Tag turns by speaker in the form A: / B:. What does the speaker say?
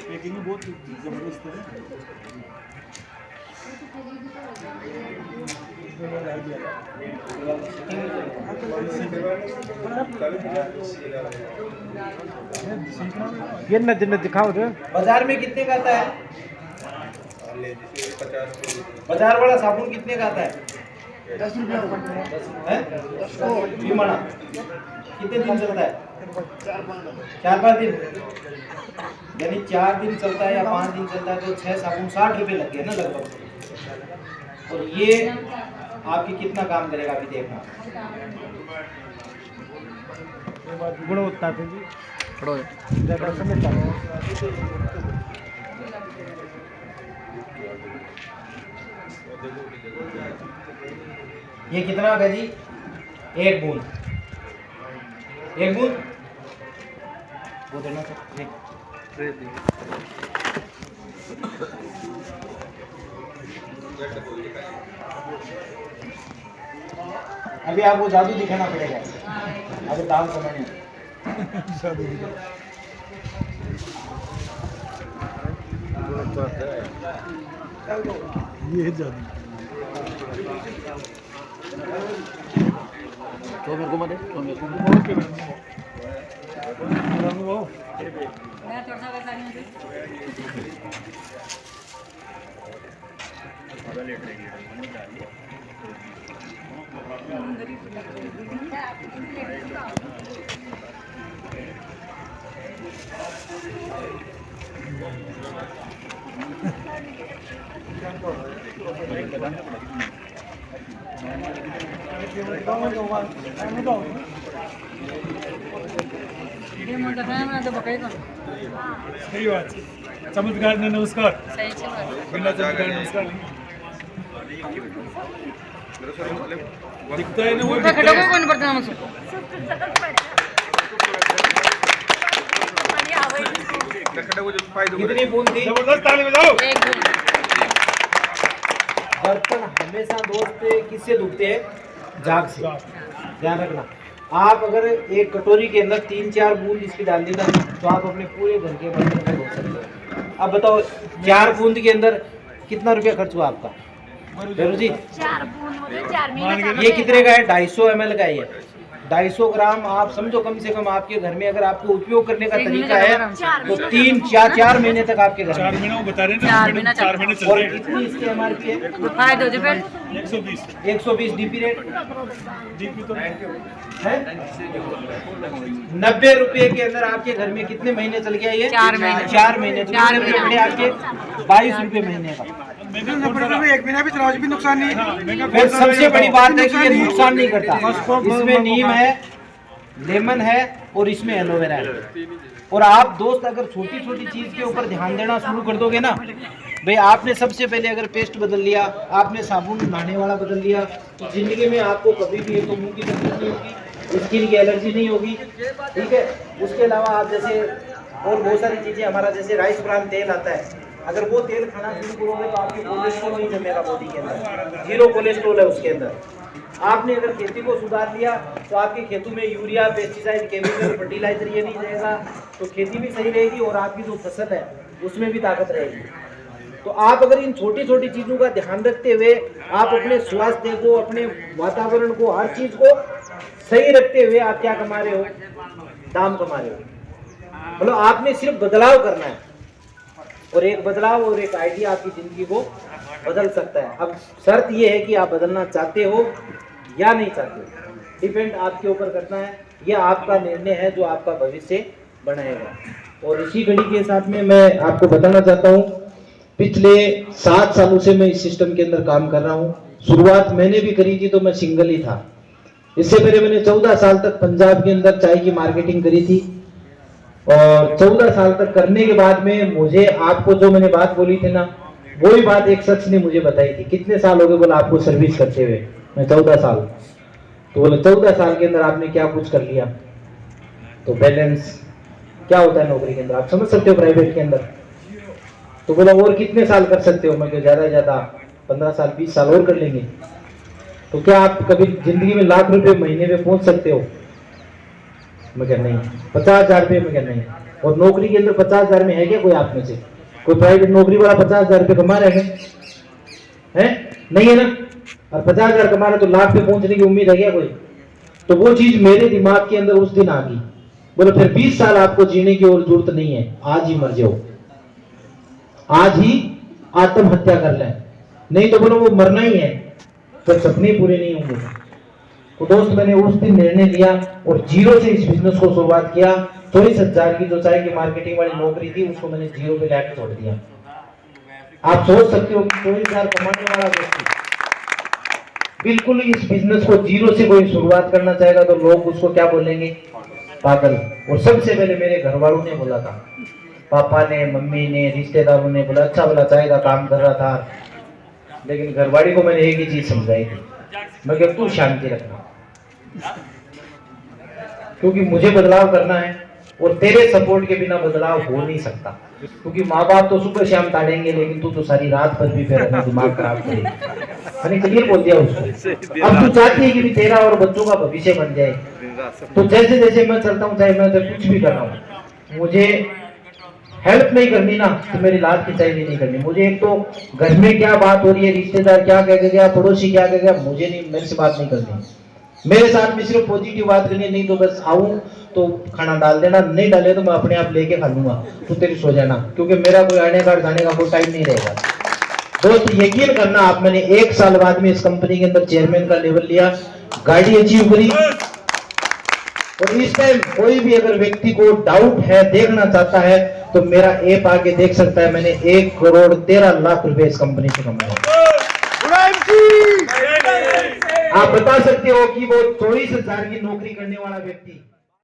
A: Packing बहुत जबरदस्त है।
B: ये न दिखाओ तो
C: बाजार में कितने का आता है? बाजार वाला साबुन कितने का आता है?
B: 10 रुपया
C: कितने दिन चलता है? 4-5 दिन, यानी 4 दिन चलता है या 5 दिन चलता है तो 6 साबुन 60 रुपये लग गए ना लगभग। और ये आपकी कितना काम करेगा अभी देखना।
B: गुणवत्ता पे भी
D: खड़ो
B: ज़्यादा समझता है।
C: ये कितना होगा जी? 1 बूंद, 1 बूंद वो देना सर। अभी आपको जादू दिखाना पड़ेगा, अभी दाम समझ
B: ये जादू
D: तो मेरे को मत दे, तो मेरे को
A: सही बात चमत्कार ने नमस्कार बिना चमत्कार नमस्कार दिखता है ना वो दिखता है।
D: कोण पडतं ना
C: कितनी बूंद थी?
A: जबरदस्त ताली बजाओ।
C: बर्तन हमेशा दोस्त किससे धुलते हैं? झाग से, ध्यान रखना। आप अगर एक कटोरी के अंदर 3-4 बूंद इसकी डाल दी ना तो आप अपने पूरे घर के बर्तन को धो सकते हो। अब बताओ 4 बूंद के अंदर कितना रुपया खर्च हुआ आपका? जरूर जी
E: 4 बूंद 4 महीने
C: ये कितने का है? 250 ml का है। 250 ग्राम आप समझो कम से कम आपके घर में अगर आपको उपयोग करने का तरीका है तो 3-4 महीने तक आपके घर
A: 4
C: में।
A: महीना वो बता रहे हैं 4 महीने चल
C: और
A: रहे हैं।
C: कितनी इसकी एमआरपी है?
A: 120
C: 120 डीपी रेट
A: डीपी तो
C: है। 90 रुपए के अंदर आपके घर में कितने महीने चल गया ये?
D: 4 महीने।
C: 4 महीने। तो कितने रुपए पड़े आपके? 22 रुपए महीने का।
A: महंगा कौन सा रहा?
B: 1 महीना भी चलाओ भी नुकसान नहीं।
A: हाँ, महंगा
C: फिर
A: कौन सा
C: सबसे
A: रहा?
C: बड़ी बात है कि ये नुकसान नहीं करता। इसमें नीम है, लेमन है और इसमें एलोवेरा है। और आप दोस्त अगर छोटी छोटी चीज के ऊपर ध्यान देना शुरू कर दोगे ना, भाई आपने सबसे पहले अगर पेस्ट बदल लिया, आपने साबुन नहाने वाला बदल लिया, तो जिंदगी में आपको कभी भी एक तो मुंह की तकलीफ नहीं होगी, स्किन की एलर्जी नहीं होगी, ठीक है। उसके अलावा आप जैसे और बहुत सारी चीजें, हमारा जैसे राइस ब्रान तेल आता है, अगर वो तेल खाना शुरू करोगे तो आपके कोलेस्ट्रॉल नहीं जमेगा बॉडी के अंदर, 0 कोलेस्ट्रॉल है उसके अंदर। आपने अगर खेती को सुधार लिया तो आपके खेतों में यूरिया, पेस्टिसाइड, केमिकल, फर्टिलाइजर ये नहीं रहेगा, तो खेती भी सही रहेगी और आपकी जो फसल है उसमें भी ताकत रहेगी। तो आप अगर इन छोटी छोटी चीज़ों का ध्यान रखते हुए आप अपने स्वास्थ्य को, अपने वातावरण को, हर चीज़ को सही रखते हुए आप क्या कमा रहे हो? दाम कमा रहे हो। मतलब आपने सिर्फ बदलाव करना है, और एक बदलाव और एक आइडिया आपकी ज़िंदगी को बदल सकता है। अब शर्त ये है कि आप बदलना चाहते हो या नहीं चाहते, डिपेंड आपके ऊपर करना है। यह आपका निर्णय है जो आपका भविष्य बनाएगा। और इसी घड़ी के साथ में मैं आपको बताना चाहता हूँ, पिछले 7 सालों से मैं इस सिस्टम के अंदर काम कर रहा हूँ। शुरुआत मैंने भी करी थी तो मैं सिंगल ही था। इससे पहले मैंने 14 साल तक पंजाब के अंदर चाय की मार्केटिंग करी थी, और 14 साल तक करने के बाद में मुझे आपको जो मैंने बात बोली थी ना, वही बात एक शख्स ने मुझे बताई थी। कितने साल हो गए बोला आपको सर्विस करते हुए? मैं 14 साल। तो बोले 14 साल के अंदर आपने क्या कुछ कर लिया। तो बैलेंस क्या होता है नौकरी के अंदर, आप समझ सकते हो प्राइवेट के अंदर। तो बोला और कितने साल कर सकते हो, मैं क्या ज्यादा ज्यादा 15 साल 20 साल और कर लेंगे। तो क्या आप कभी जिंदगी में लाख रुपए महीने में पहुंच सकते हो, मैं क्या नहीं। 50,000 रुपये में क्या नहीं। और नौकरी के अंदर 50,000 में है क्या कोई आप में से, कोई प्राइवेट नौकरी वाला 50,000 रुपये कमा रहे हैं? नहीं है ना। और 50,000 कमा रहे तो लाख पे पहुंचने की उम्मीद है क्या कोई। तो वो चीज मेरे दिमाग के अंदर उस दिन आ गई। बोले फिर 20 साल आपको जीने की और जरूरत नहीं है, आज ही मर जाओ, आज ही आत्महत्या कर लें। नहीं तो बोलो वो मरना ही है, तो सपने पूरे नहीं होंगे। तो दोस्त मैंने उस दिन निर्णय लिया और जीरो से इस बिजनेस को शुरुआत किया। 24,000 की जो चाय की मार्केटिंग वाली नौकरी थी उसको मैंने जीरो पे लाके छोड़ दिया। आप सोच सकते हो कि 24,000 कमाने वाला व्यक्ति बिल्कुल इस बिजनेस को जीरो से कोई शुरुआत करना चाहेगा तो लोग उसको क्या बोलेंगे, पागल। और सबसे पहले मेरे घर वालों ने बोला था, पापा ने, मम्मी ने, रिश्तेदारों ने बोला अच्छा भला चाय का काम कर रहा था। लेकिन घरवाड़ी को मैंने एक ही चीज समझाई थी, मैं क्या तू शांति रखना, क्योंकि मुझे बदलाव करना है और तेरे सपोर्ट के बिना बदलाव हो नहीं सकता। क्योंकि माँ बाप तो सुबह शाम ताड़ेंगे लेकिन तू तो सारी रात भर भी फिर अपना दिमाग खराब करेगी। मैंने क्लियर बोल दिया उसको। अब तू चाहती है कि तेरा और बच्चों का भविष्य बन जाए, तो जैसे जैसे मैं चलता हूँ, चाहे मैं तो कुछ भी कर रहा हूँ, मुझे हेल्प नहीं करनी ना तो मेरी लात खिंचाई भी नहीं करनी। मुझे एक तो घर में क्या बात हो रही है, रिश्तेदार क्या कह गया, पड़ोसी क्या कह गया, मुझे नहीं, मेरे से बात नहीं करनी। मेरे साथ में सिर्फ पॉजिटिव बात करनी, नहीं तो बस आऊं तो खाना डाल देना, नहीं डाले तो मैं अपने आप लेके खा लूंगा, तो तेरी सो जाना, क्योंकि मेरा कोई आने का जाने का कोई टाइम नहीं रहेगा। दोस्त यकीन करना आप, मैंने 1 साल बाद में इस कंपनी के अंदर चेयरमैन का लेवल लिया, गाड़ी अचीव करी। और इस टाइम कोई भी अगर व्यक्ति को डाउट है, देखना चाहता है, तो मेरा ऐप आके देख सकता है। मैंने 1,13,00,000 रुपए इस कंपनी से कमाए। आप बता सकते हो कि वो 24,000 की नौकरी करने वाला व्यक्ति